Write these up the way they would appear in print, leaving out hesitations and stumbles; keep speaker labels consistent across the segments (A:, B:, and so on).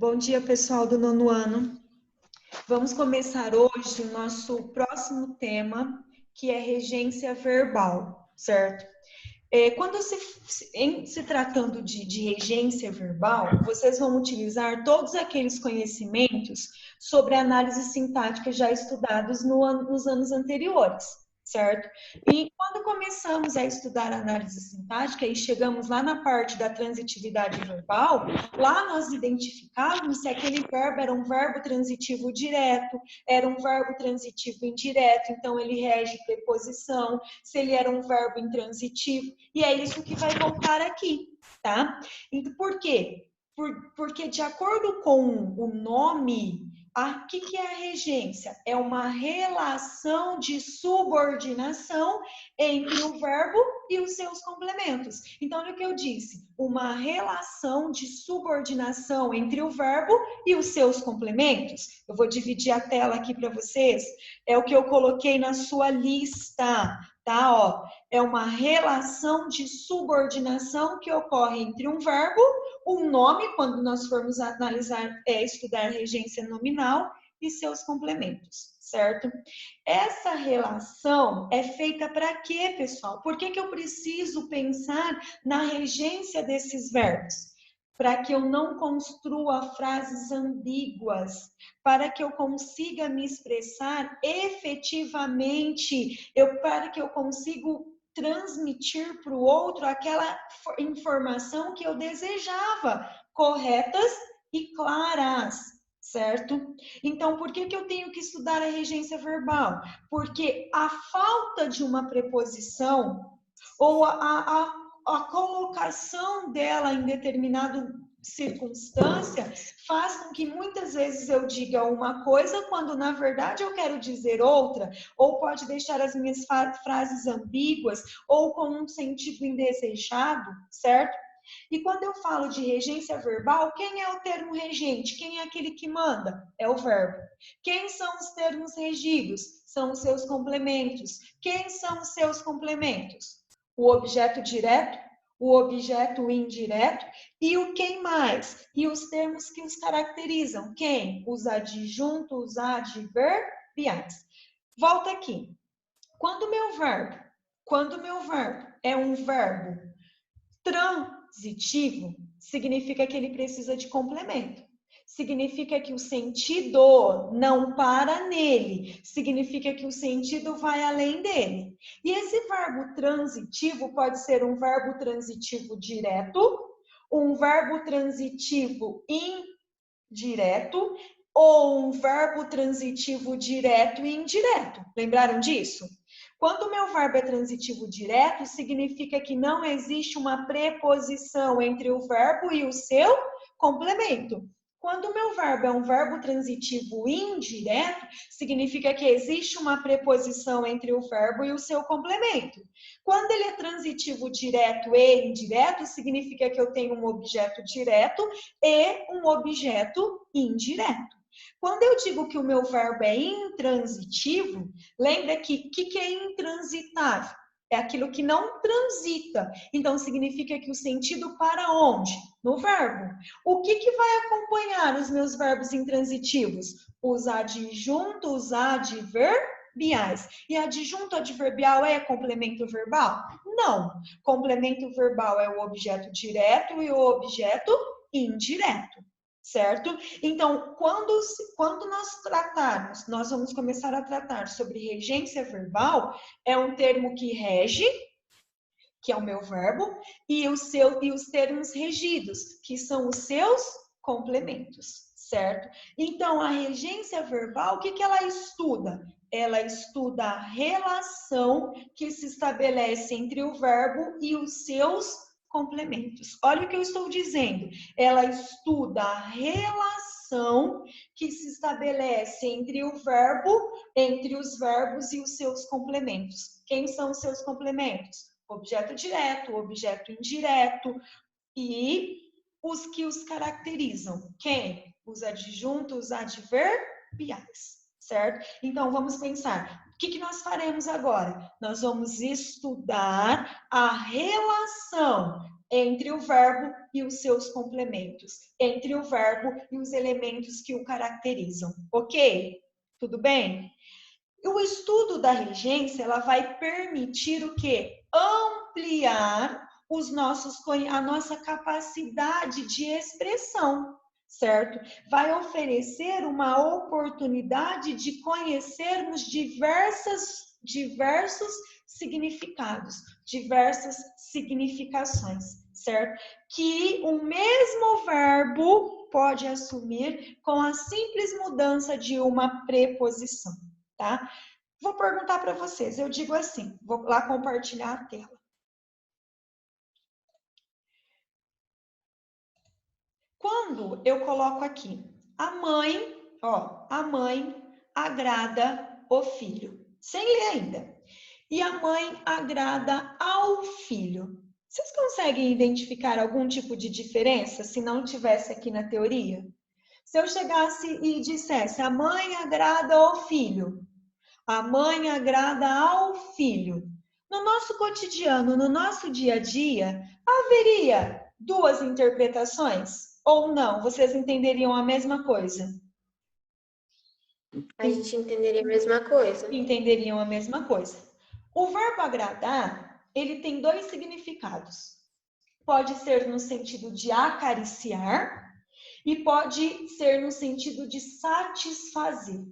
A: Bom dia, pessoal do nono ano. Vamos começar hoje o nosso próximo tema, que é regência verbal, certo? Quando se tratando de regência verbal, vocês vão utilizar todos aqueles conhecimentos sobre análise sintática já estudados nos anos anteriores, certo? E quando começamos a estudar análise sintática e chegamos lá na parte da transitividade verbal, lá nós identificávamos se aquele verbo era um verbo transitivo direto, era um verbo transitivo indireto, então ele rege preposição, se ele era um verbo intransitivo, e é isso que vai voltar aqui, tá? Então, por quê? Porque de acordo com o nome, o que é a regência? É uma relação de subordinação entre o verbo e os seus complementos. Então, olha o que eu disse, uma relação de subordinação entre o verbo e os seus complementos. Eu vou dividir a tela aqui para vocês, é o que eu coloquei na sua lista, tá? Ó, é uma relação de subordinação que ocorre entre um verbo, um nome, quando nós formos analisar, estudar regência nominal, e seus complementos, certo? Essa relação é feita para quê, pessoal? Por que eu preciso pensar na regência desses verbos? Para que eu não construa frases ambíguas, para que eu consiga me expressar efetivamente, para que eu consiga transmitir para o outro aquela informação que eu desejava, corretas e claras, certo? Então, por que eu tenho que estudar a regência verbal? Porque a falta de uma preposição ou a colocação dela em determinado circunstância faz com que muitas vezes eu diga uma coisa quando na verdade eu quero dizer outra, ou pode deixar as minhas frases ambíguas ou com um sentido indesejado, certo? E quando eu falo de regência verbal, quem é o termo regente? Quem é aquele que manda? É o verbo. Quem são os termos regidos? São os seus complementos. Quem são os seus complementos? O objeto direto, o objeto indireto e o quem mais? E os termos que os caracterizam. Quem? Os adjuntos adverbiais. Volta aqui. Quando o meu verbo é um verbo transitivo, significa que ele precisa de complemento. Significa que o sentido não para nele, significa que o sentido vai além dele. E esse verbo transitivo pode ser um verbo transitivo direto, um verbo transitivo indireto ou um verbo transitivo direto e indireto. Lembraram disso? Quando o meu verbo é transitivo direto, significa que não existe uma preposição entre o verbo e o seu complemento. Quando o meu verbo é um verbo transitivo indireto, significa que existe uma preposição entre o verbo e o seu complemento. Quando ele é transitivo direto e indireto, significa que eu tenho um objeto direto e um objeto indireto. Quando eu digo que o meu verbo é intransitivo, lembra que o que é intransitável? É aquilo que não transita. Então, significa que o sentido para onde? No verbo. O que vai acompanhar os meus verbos intransitivos? Os adjuntos adverbiais. E adjunto adverbial é complemento verbal? Não. Complemento verbal é o objeto direto e o objeto indireto. Certo? Então, quando nós vamos começar a tratar sobre regência verbal, é um termo que rege, que é o meu verbo, e os termos regidos, que são os seus complementos, certo? Então, a regência verbal, o que ela estuda? Ela estuda a relação que se estabelece entre o verbo e os seus complementos. Olha o que eu estou dizendo. Ela estuda a relação que se estabelece entre o verbo, entre os verbos e os seus complementos. Quem são os seus complementos? Objeto direto, objeto indireto e os que os caracterizam. Quem? Os adjuntos adverbiais, certo? Então, vamos pensar. O que nós faremos agora? Nós vamos estudar a relação entre o verbo e os seus complementos, entre o verbo e os elementos que o caracterizam, ok? Tudo bem? O estudo da regência, ela vai permitir o quê? Ampliar a nossa capacidade de expressão, certo? Vai oferecer uma oportunidade de conhecermos diversos significados, diversas significações, certo? Que o mesmo verbo pode assumir com a simples mudança de uma preposição. Tá? Vou perguntar para vocês, eu digo assim, vou lá compartilhar a tela. Quando eu coloco aqui, a mãe agrada o filho, sem ler ainda. E a mãe agrada ao filho. Vocês conseguem identificar algum tipo de diferença se não tivesse aqui na teoria? Se eu chegasse e dissesse, a mãe agrada ao filho, a mãe agrada ao filho. No nosso cotidiano, no nosso dia a dia, haveria duas interpretações? Ou não? Vocês entenderiam a mesma coisa?
B: A gente entenderia a mesma coisa.
A: Entenderiam a mesma coisa. O verbo agradar, ele tem dois significados. Pode ser no sentido de acariciar e pode ser no sentido de satisfazer.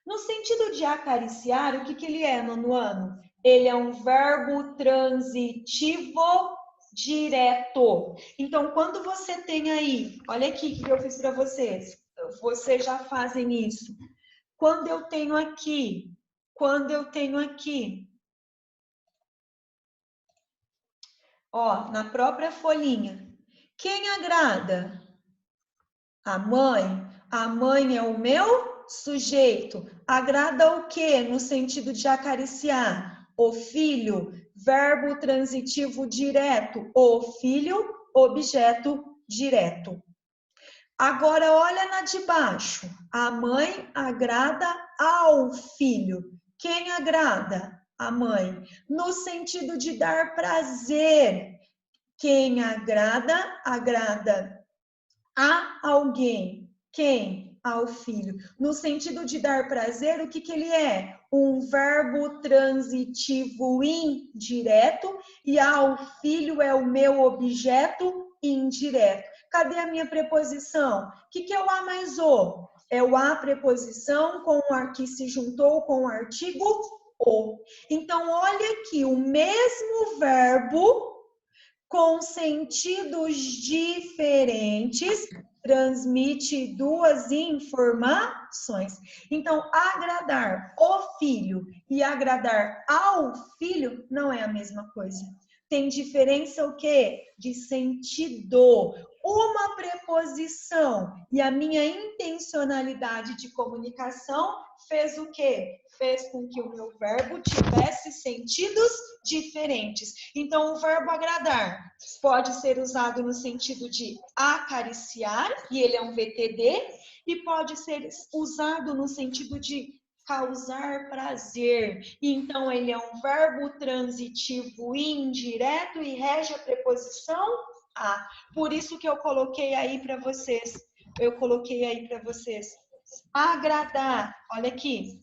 A: No sentido de acariciar, o que ele é, nono ano? Ele é um verbo transitivo direto. Então, quando você tem aí, olha aqui o que eu fiz para vocês. Vocês já fazem isso. Quando eu tenho aqui, ó, na própria folhinha. Quem agrada? A mãe. A mãe é o meu sujeito. Agrada o quê? No sentido de acariciar. O filho, verbo transitivo direto. O filho, objeto direto. Agora, olha na de baixo. A mãe agrada ao filho. Quem agrada? A mãe. No sentido de dar prazer. Quem agrada, agrada a alguém. Quem? Ao filho. No sentido de dar prazer, o que ele é? Um verbo transitivo indireto e ao filho é o meu objeto indireto. Cadê a minha preposição? O que é o a mais o? É o a preposição com o que se juntou com o artigo o. Então, olha aqui, o mesmo verbo com sentidos diferentes, transmite duas informações. Então, agradar o filho e agradar ao filho não é a mesma coisa. Tem diferença o quê? De sentido. Uma preposição e a minha intencionalidade de comunicação fez o quê? Fez com que o meu verbo tivesse sentidos diferentes. Então, o verbo agradar pode ser usado no sentido de acariciar, e ele é um VTD, e pode ser usado no sentido de causar prazer. Então, ele é um verbo transitivo indireto e rege a preposição a. Por isso que eu coloquei aí para vocês. Agradar. Olha aqui.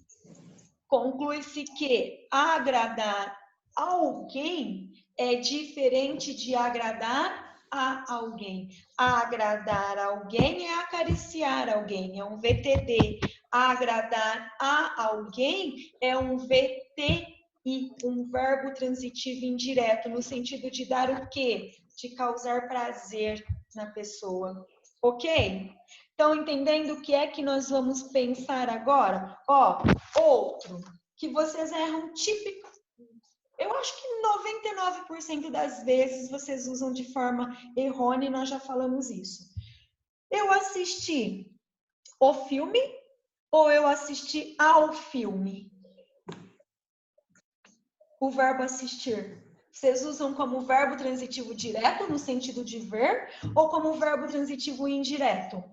A: Conclui-se que agradar alguém é diferente de agradar a alguém. Agradar alguém é acariciar alguém, é um VTD. Agradar a alguém é um VTI, um verbo transitivo indireto, no sentido de dar o quê? De causar prazer na pessoa. Ok? Estão entendendo o que é que nós vamos pensar agora? Ó, outro que vocês erram típico. Eu acho que 99% das vezes vocês usam de forma errônea e nós já falamos isso. Eu assisti o filme ou eu assisti ao filme? O verbo assistir. Vocês usam como verbo transitivo direto, no sentido de ver, ou como verbo transitivo indireto?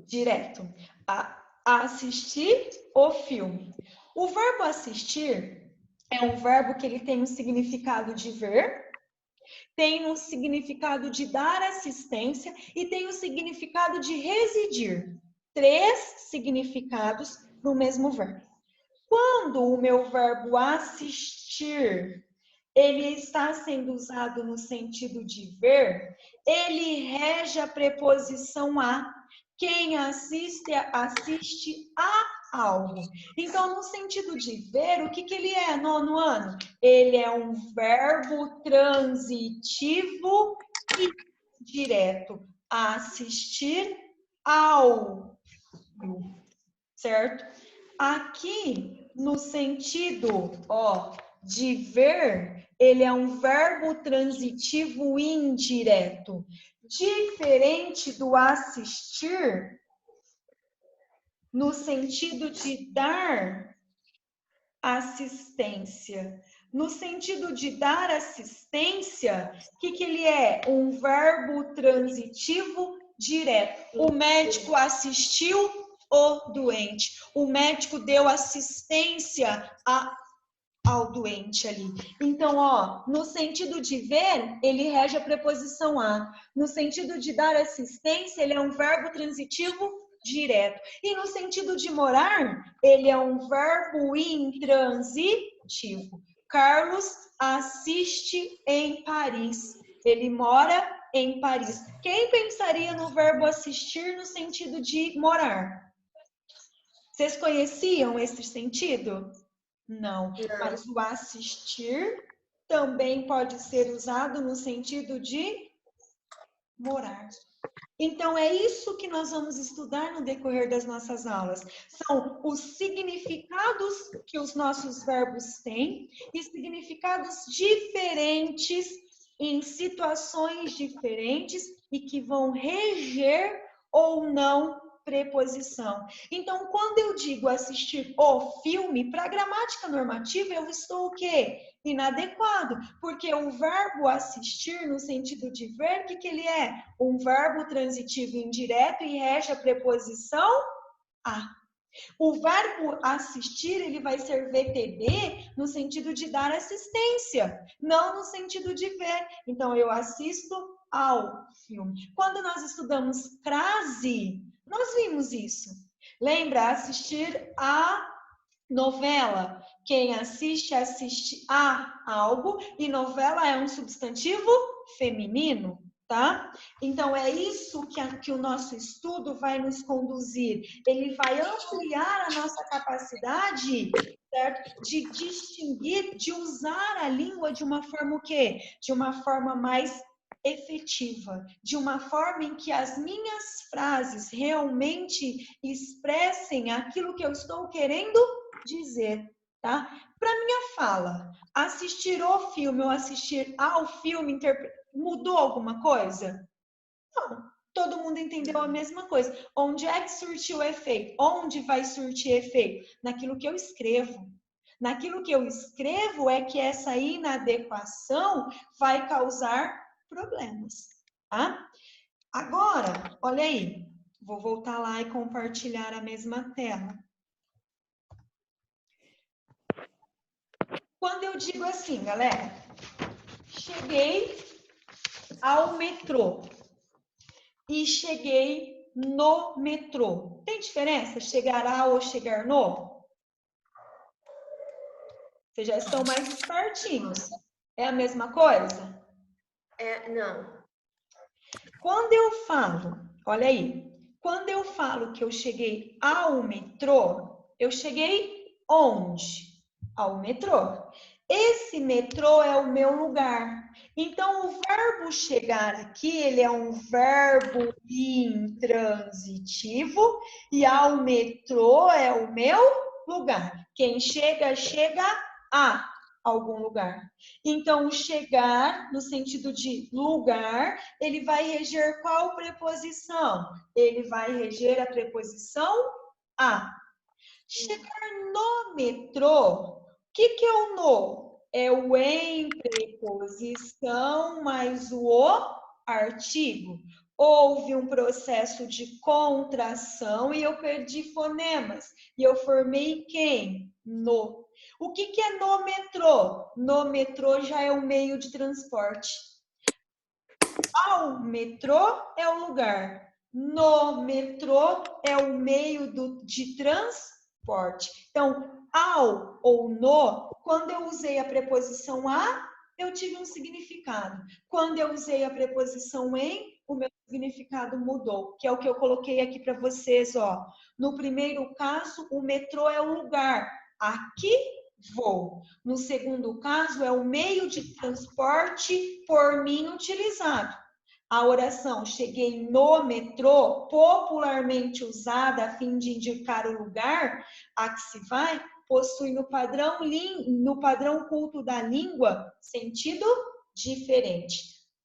A: Direto. A assistir o filme. O verbo assistir, É um verbo que ele tem um significado de ver, tem um significado de dar assistência e tem um significado de residir. 3 significados no mesmo verbo. Quando o meu verbo assistir, ele está sendo usado no sentido de ver, ele rege a preposição a. Quem assiste, assiste a algo. Então, no sentido de ver, o que ele é, nono ano? Ele é um verbo transitivo e direto. Assistir ao, certo? Aqui, no sentido, de ver, ele é um verbo transitivo indireto. Diferente do assistir, no sentido de dar assistência. No sentido de dar assistência, o que ele é? Um verbo transitivo direto. O médico assistiu o doente. O médico deu assistência ao doente ali. Então, no sentido de ver, ele rege a preposição a. No sentido de dar assistência, ele é um verbo transitivo direto. E no sentido de morar, ele é um verbo intransitivo. Carlos assiste em Paris. Ele mora em Paris. Quem pensaria no verbo assistir no sentido de morar? Vocês conheciam esse sentido? Não, mas o assistir também pode ser usado no sentido de morar. Então, é isso que nós vamos estudar no decorrer das nossas aulas. São os significados que os nossos verbos têm e significados diferentes em situações diferentes e que vão reger ou não preposição. Então, quando eu digo assistir o filme, para a gramática normativa, eu estou o quê? Inadequado, porque o verbo assistir, no sentido de ver, o que ele é? Um verbo transitivo indireto e rege a preposição a. O verbo assistir, ele vai ser VTB no sentido de dar assistência, não no sentido de ver. Então, eu assisto ao filme. Quando nós estudamos crase, nós vimos isso. Lembra? Assistir a novela. Quem assiste, assiste a algo, e novela é um substantivo feminino, tá? Então, é isso que o nosso estudo vai nos conduzir. Ele vai ampliar a nossa capacidade, certo? De distinguir, de usar a língua de uma forma o quê? De uma forma mais efetiva, de uma forma em que as minhas frases realmente expressem aquilo que eu estou querendo dizer, tá? Para minha fala, assistir o filme ou assistir ao filme mudou alguma coisa? Não. Todo mundo entendeu a mesma coisa. Onde é que surtiu efeito? Onde vai surtir efeito? Naquilo que eu escrevo. Naquilo que eu escrevo é que essa inadequação vai causar problemas, tá? Agora, olha aí. Vou voltar lá e compartilhar a mesma tela. Quando eu digo assim, galera, cheguei ao metrô e cheguei no metrô. Tem diferença chegar ao ou chegar no? Vocês já estão mais espertinhos. É a mesma coisa?
B: Não.
A: Quando eu falo, olha aí, quando eu falo que eu cheguei ao metrô, eu cheguei onde? Ao metrô. Esse metrô é o meu lugar. Então, o verbo chegar aqui, ele é um verbo intransitivo e ao metrô é o meu lugar. Quem chega, chega a algum lugar. Então, chegar, no sentido de lugar, ele vai reger qual preposição? Ele vai reger a preposição a. Chegar no metrô, o que é o no? É o em preposição mais o artigo. Houve um processo de contração e eu perdi fonemas. E eu formei quem? No. O que é no metrô? No metrô já é o meio de transporte. Ao metrô é o lugar. No metrô é o meio de transporte. Então, ao ou no, quando eu usei a preposição a, eu tive um significado. Quando eu usei a preposição em, o meu significado mudou, que é o que eu coloquei aqui para vocês, ó. No primeiro caso, o metrô é o lugar. Aqui vou. No segundo caso, é o meio de transporte por mim utilizado. A oração cheguei no metrô, popularmente usada a fim de indicar o lugar a que se vai, possui no padrão culto da língua sentido diferente.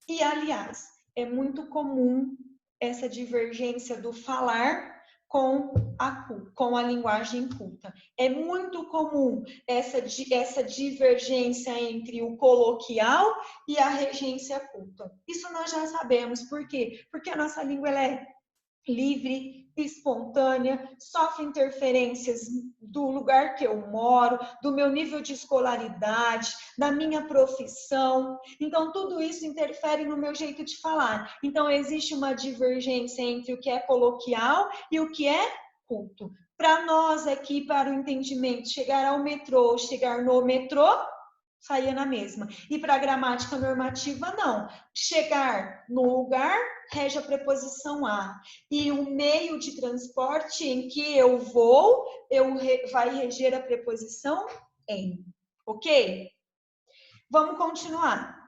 A: E, aliás, é muito comum essa divergência do falar com a linguagem culta. É muito comum essa divergência entre o coloquial e a regência culta. Isso nós já sabemos. Por quê? Porque a nossa língua ela é livre, espontânea, sofre interferências do lugar que eu moro, do meu nível de escolaridade, da minha profissão. Então, tudo isso interfere no meu jeito de falar. Então, existe uma divergência entre o que é coloquial e o que é culto. Para nós aqui, para o entendimento, chegar ao metrô ou chegar no metrô, saía na mesma. E para a gramática normativa, não. Chegar no lugar, rege a preposição a. E o meio de transporte em que eu vou, vai reger a preposição em. Ok? Vamos continuar.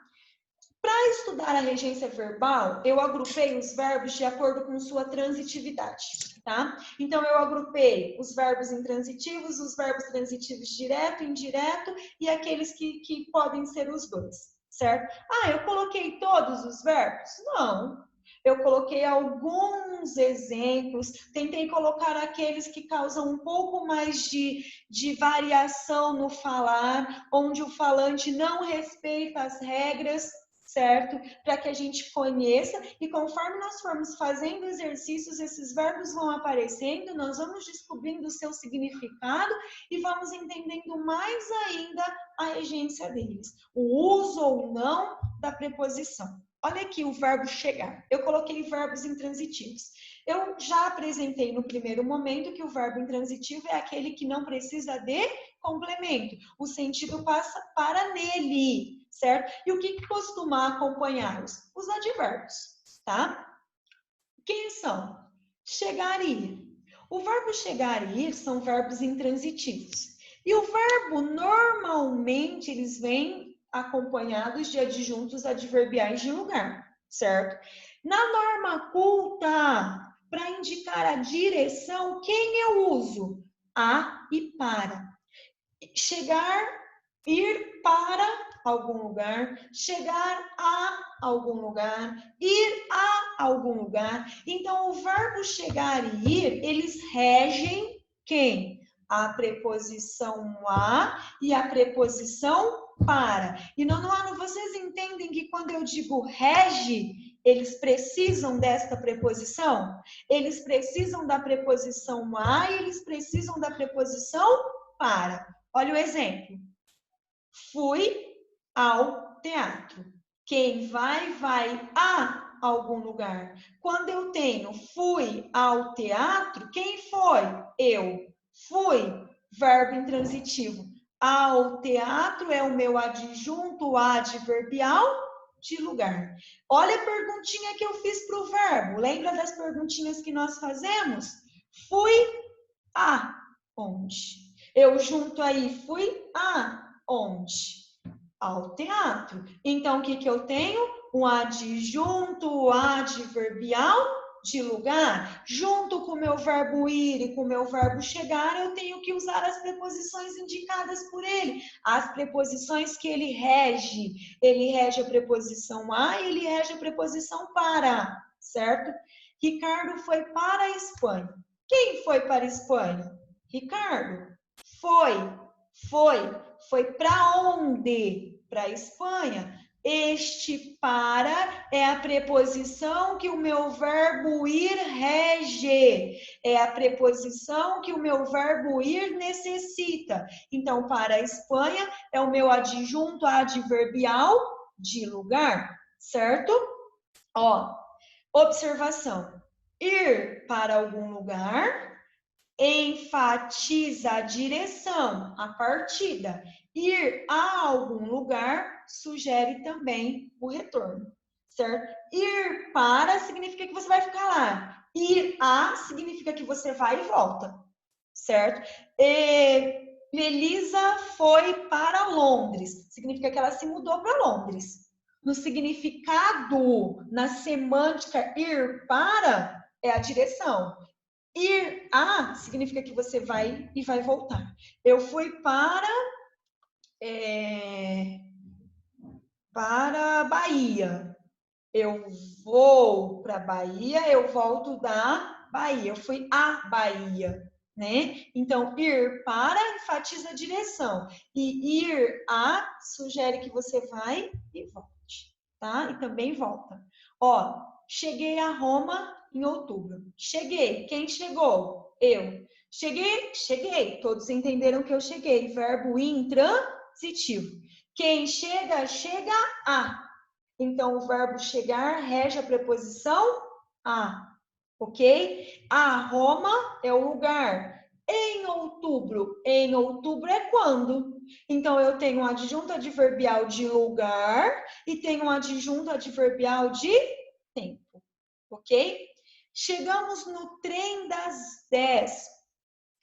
A: Para estudar a regência verbal, eu agrupei os verbos de acordo com sua transitividade, tá? Então, eu agrupei os verbos intransitivos, os verbos transitivos direto, indireto e aqueles que podem ser os dois, certo? Ah, eu coloquei todos os verbos? Não. Eu coloquei alguns exemplos, tentei colocar aqueles que causam um pouco mais de variação no falar, onde o falante não respeita as regras, certo? Para que a gente conheça e conforme nós formos fazendo exercícios, esses verbos vão aparecendo, nós vamos descobrindo o seu significado e vamos entendendo mais ainda a regência deles, o uso ou não da preposição. Olha aqui o verbo chegar. Eu coloquei verbos intransitivos. Eu já apresentei no primeiro momento que o verbo intransitivo é aquele que não precisa de complemento. O sentido passa para nele, certo? E o que costuma acompanhá-los? Os advérbios, tá? Quem são? Chegar e ir. O verbo chegar e ir são verbos intransitivos. E o verbo, normalmente, eles vêm acompanhados de adjuntos adverbiais de lugar, certo? Na norma culta, para indicar a direção, quem eu uso? A e para. Chegar, ir para algum lugar, chegar a algum lugar, ir a algum lugar. Então, o verbo chegar e ir, eles regem quem? A preposição a e a preposição para. E no ano, vocês entendem que quando eu digo rege, eles precisam desta preposição? Eles precisam da preposição a e eles precisam da preposição para. Olha o exemplo. Fui ao teatro. Quem vai a algum lugar. Quando eu tenho fui ao teatro, quem foi? Eu. Fui, verbo intransitivo. Ao teatro é o meu adjunto adverbial de lugar. Olha a perguntinha que eu fiz para o verbo. Lembra das perguntinhas que nós fazemos? Fui a onde? Eu junto aí, fui aonde? Ao teatro. Então, o que eu tenho? Um adjunto adverbial de lugar. Junto com o meu verbo ir e com o meu verbo chegar, eu tenho que usar as preposições indicadas por ele. As preposições que ele rege. Ele rege a preposição a e ele rege a preposição para, certo? Ricardo foi para a Espanha. Quem foi para a Espanha? Ricardo. Foi para onde? Para a Espanha. Este para é a preposição que o meu verbo ir rege. É a preposição que o meu verbo ir necessita. Então, para a Espanha, é o meu adjunto adverbial de lugar, certo? Ó, observação. Ir para algum lugar enfatiza a direção, a partida. Ir a algum lugar sugere também o retorno, certo? Ir para significa que você vai ficar lá. Ir a significa que você vai e volta, certo? Elisa foi para Londres, significa que ela se mudou para Londres. No significado, na semântica, ir para é a direção. Ir a significa que você vai e vai voltar. Eu fui para Bahia. Eu vou para Bahia, eu volto da Bahia. Eu fui à Bahia, né? Então, ir para enfatiza a direção. E ir a sugere que você vai e volte, tá? E também volta. Ó, cheguei a Roma em outubro. Cheguei. Quem chegou? Eu. Cheguei. Todos entenderam que eu cheguei. Verbo intransitivo. Quem chega, chega a. Então, o verbo chegar rege a preposição a, ok? A Roma é o lugar. Em outubro é quando? Então, eu tenho um adjunto adverbial de lugar e tenho um adjunto adverbial de tempo, ok? Chegamos no trem das 10.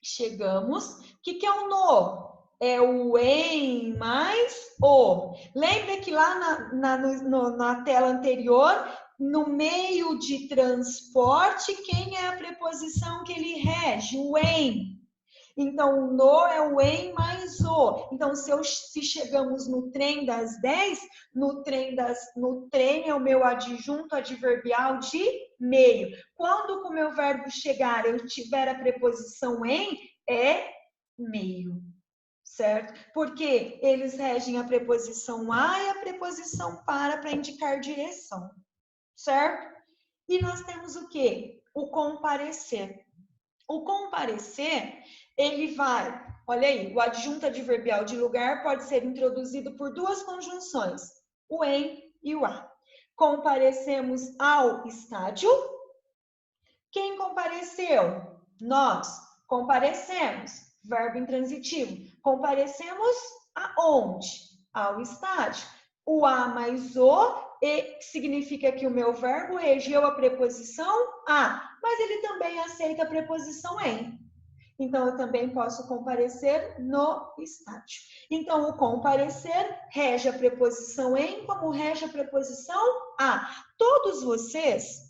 A: Chegamos. O que é o no? É o em mais o. Lembra que lá na tela anterior, no meio de transporte, quem é a preposição que ele rege? O em. Então, o no é o em mais o. Então, se chegamos no trem das 10, no trem é o meu adjunto adverbial de meio. Quando com o meu verbo chegar eu tiver a preposição em, é meio, certo? Porque eles regem a preposição a e a preposição para indicar direção, certo? E nós temos o quê? O comparecer. O comparecer, ele vai, olha aí, o adjunto adverbial de lugar pode ser introduzido por duas conjunções, o em e o a. Comparecemos ao estádio. Quem compareceu? Nós. Comparecemos, verbo intransitivo. Comparecemos aonde? Ao estádio. O a mais o e significa que o meu verbo regeu a preposição a, mas ele também aceita a preposição em. Então, eu também posso comparecer no estádio. Então, o comparecer rege a preposição em, como rege a preposição a. Todos vocês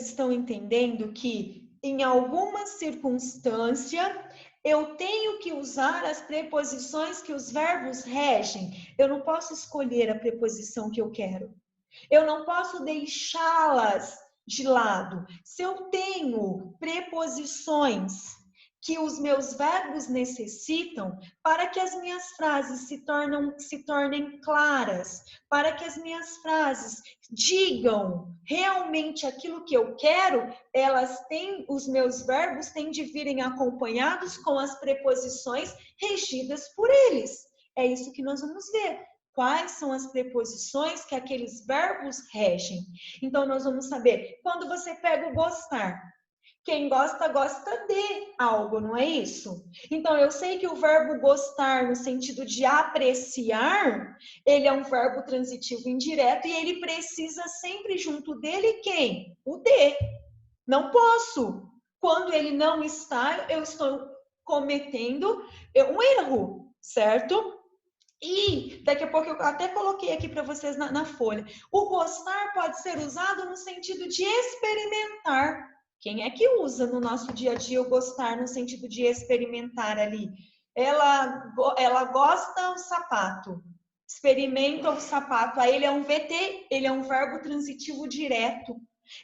A: estão entendendo que, em alguma circunstância, eu tenho que usar as preposições que os verbos regem. Eu não posso escolher a preposição que eu quero. Eu não posso deixá-las de lado. Se eu tenho preposições que os meus verbos necessitam para que as minhas frases se tornem claras, para que as minhas frases digam realmente aquilo que eu quero, os meus verbos têm de virem acompanhados com as preposições regidas por eles. É isso que nós vamos ver. Quais são as preposições que aqueles verbos regem? Então, nós vamos saber. Quando você pega o gostar, quem gosta, gosta de algo, não é isso? Então, eu sei que o verbo gostar, no sentido de apreciar, ele é um verbo transitivo indireto e ele precisa sempre junto dele quem? O de. Não posso. Quando ele não está, eu estou cometendo um erro, certo? E daqui a pouco eu até coloquei aqui para vocês na folha. O gostar pode ser usado no sentido de experimentar. Quem é que usa no nosso dia a dia o gostar no sentido de experimentar ali? Ela gosta do sapato, experimenta o sapato. Aí ele é um VT, ele é um verbo transitivo direto.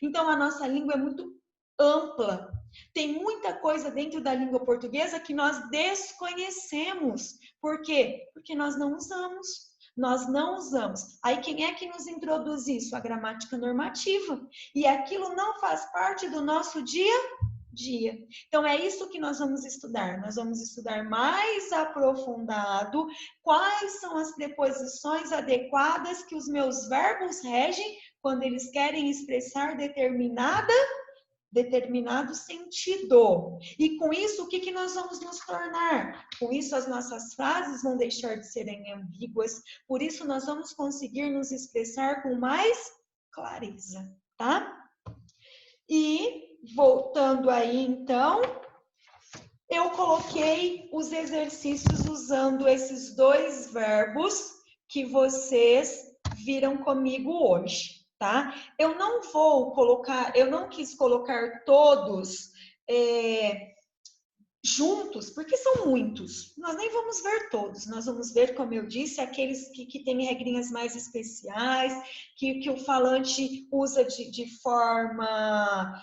A: Então a nossa língua é muito ampla. Tem muita coisa dentro da língua portuguesa que nós desconhecemos, Por quê? Porque nós não usamos. Nós não usamos. Aí quem é que nos introduz isso? A gramática normativa. E aquilo não faz parte do nosso dia a dia. Então é isso que nós vamos estudar. Nós vamos estudar mais aprofundado quais são as preposições adequadas que os meus verbos regem quando eles querem expressar determinado sentido. E com isso, o que nós vamos nos tornar? Com isso, as nossas frases vão deixar de serem ambíguas, por isso nós vamos conseguir nos expressar com mais clareza, tá? E, voltando aí, então, eu coloquei os exercícios usando esses dois verbos que vocês viram comigo hoje. Tá? Eu não quis colocar todos juntos, porque são muitos. Nós nem vamos ver todos, nós vamos ver, como eu disse, aqueles que têm regrinhas mais especiais, que o falante usa de forma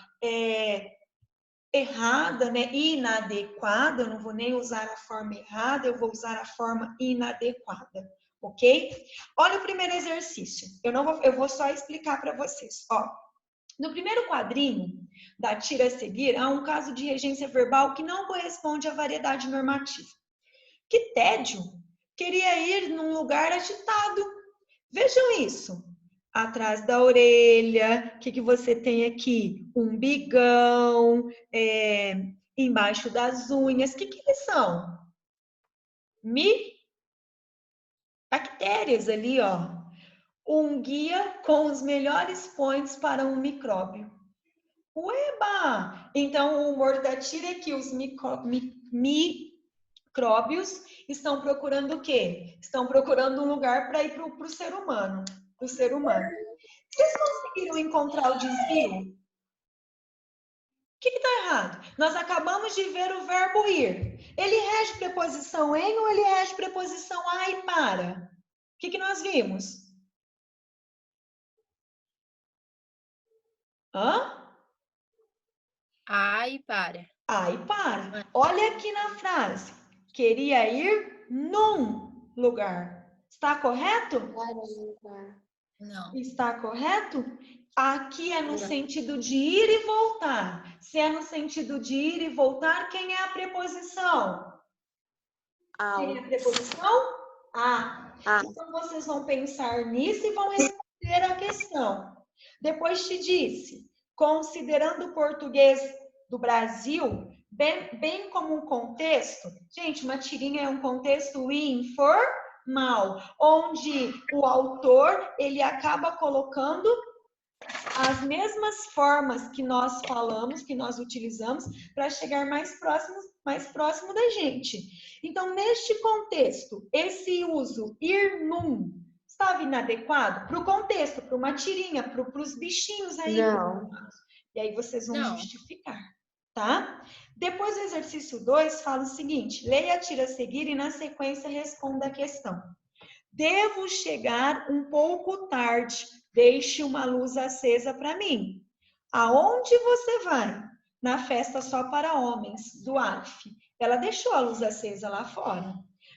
A: errada, né? Inadequada. Eu não vou nem usar a forma errada, eu vou usar a forma inadequada. Ok? Olha o primeiro exercício. Eu vou só explicar para vocês. Ó, no primeiro quadrinho da tira a seguir, há um caso de regência verbal que não corresponde à variedade normativa. Que tédio! Queria ir num lugar agitado. Vejam isso. Atrás da orelha, o que você tem aqui? Umbigão, embaixo das unhas. O que eles são? Bactérias ali, ó. Um guia com os melhores points para um micróbio. Ueba! Então, o humor da tira é que os micróbios estão procurando o quê? Estão procurando um lugar para ir para o ser humano. Vocês conseguiram encontrar o desvio? O que está errado? Nós acabamos de ver o verbo ir. Ele rege preposição em ou ele rege preposição a e para? O que nós vimos? Hã?
C: A e para.
A: A e para. Olha aqui na frase. Queria ir num lugar. Está correto?
C: Não.
A: Está correto? Aqui é no sentido de ir e voltar. Se é no sentido de ir e voltar, quem é a preposição? Quem é a preposição? A. Então, vocês vão pensar nisso e vão responder a questão. Depois te disse, considerando o português do Brasil, bem como um contexto, gente, uma tirinha é um contexto informal, onde o autor, ele acaba colocando as mesmas formas que nós falamos, que nós utilizamos, para chegar mais próximo da gente. Então, neste contexto, esse uso ir num estava inadequado para o contexto, para uma tirinha, para os bichinhos aí.
B: Não.
A: E aí vocês vão justificar, tá? Depois do exercício 2, fala o seguinte: leia a tira a seguir e na sequência responda a questão. Devo chegar um pouco tarde. Deixe uma luz acesa para mim. Aonde você vai? Na festa só para homens, do Alf. Ela deixou a luz acesa lá fora.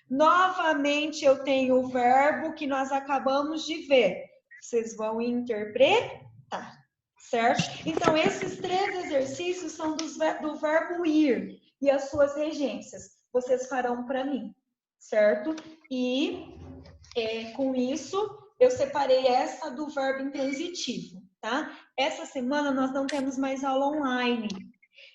A: Novamente eu tenho o verbo que nós acabamos de ver. Vocês vão interpretar, certo? Então, esses 3 exercícios são do verbo ir e as suas regências. Vocês farão para mim, certo? E com isso, eu separei essa do verbo intransitivo, tá? Essa semana nós não temos mais aula online.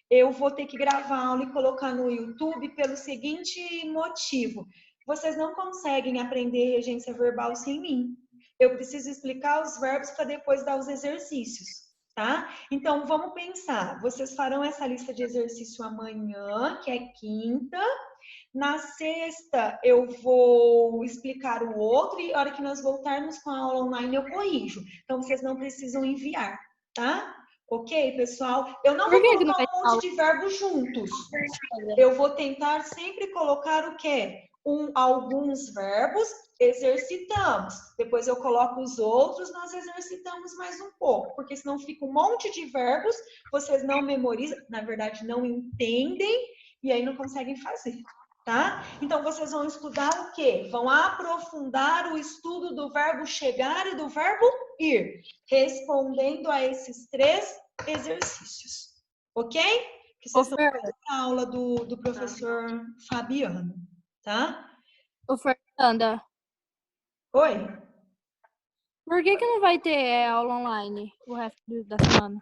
A: Eu vou ter que gravar a aula e colocar no YouTube pelo seguinte motivo. Vocês não conseguem aprender regência verbal sem mim. Eu preciso explicar os verbos para depois dar os exercícios, tá? Então, vamos pensar. Vocês farão essa lista de exercício amanhã, que é quinta. Na sexta, eu vou explicar o outro e na hora que nós voltarmos com a aula online, eu corrijo. Então, vocês não precisam enviar, tá? Ok, pessoal? Eu não vou colocar um monte de verbos juntos. Eu vou tentar sempre colocar o quê? Alguns verbos, exercitamos. Depois eu coloco os outros, nós exercitamos mais um pouco. Porque senão fica um monte de verbos, vocês não memorizam, na verdade, não entendem, e aí não conseguem fazer. tá? Então, vocês vão estudar o quê? Vão aprofundar o estudo do verbo chegar e do verbo ir, respondendo a esses 3 exercícios, ok? Que vocês estão fazendo a aula do professor Fabiano, tá?
D: Ô, Fernanda,
A: Oi?
D: por que não vai ter aula online o resto da semana?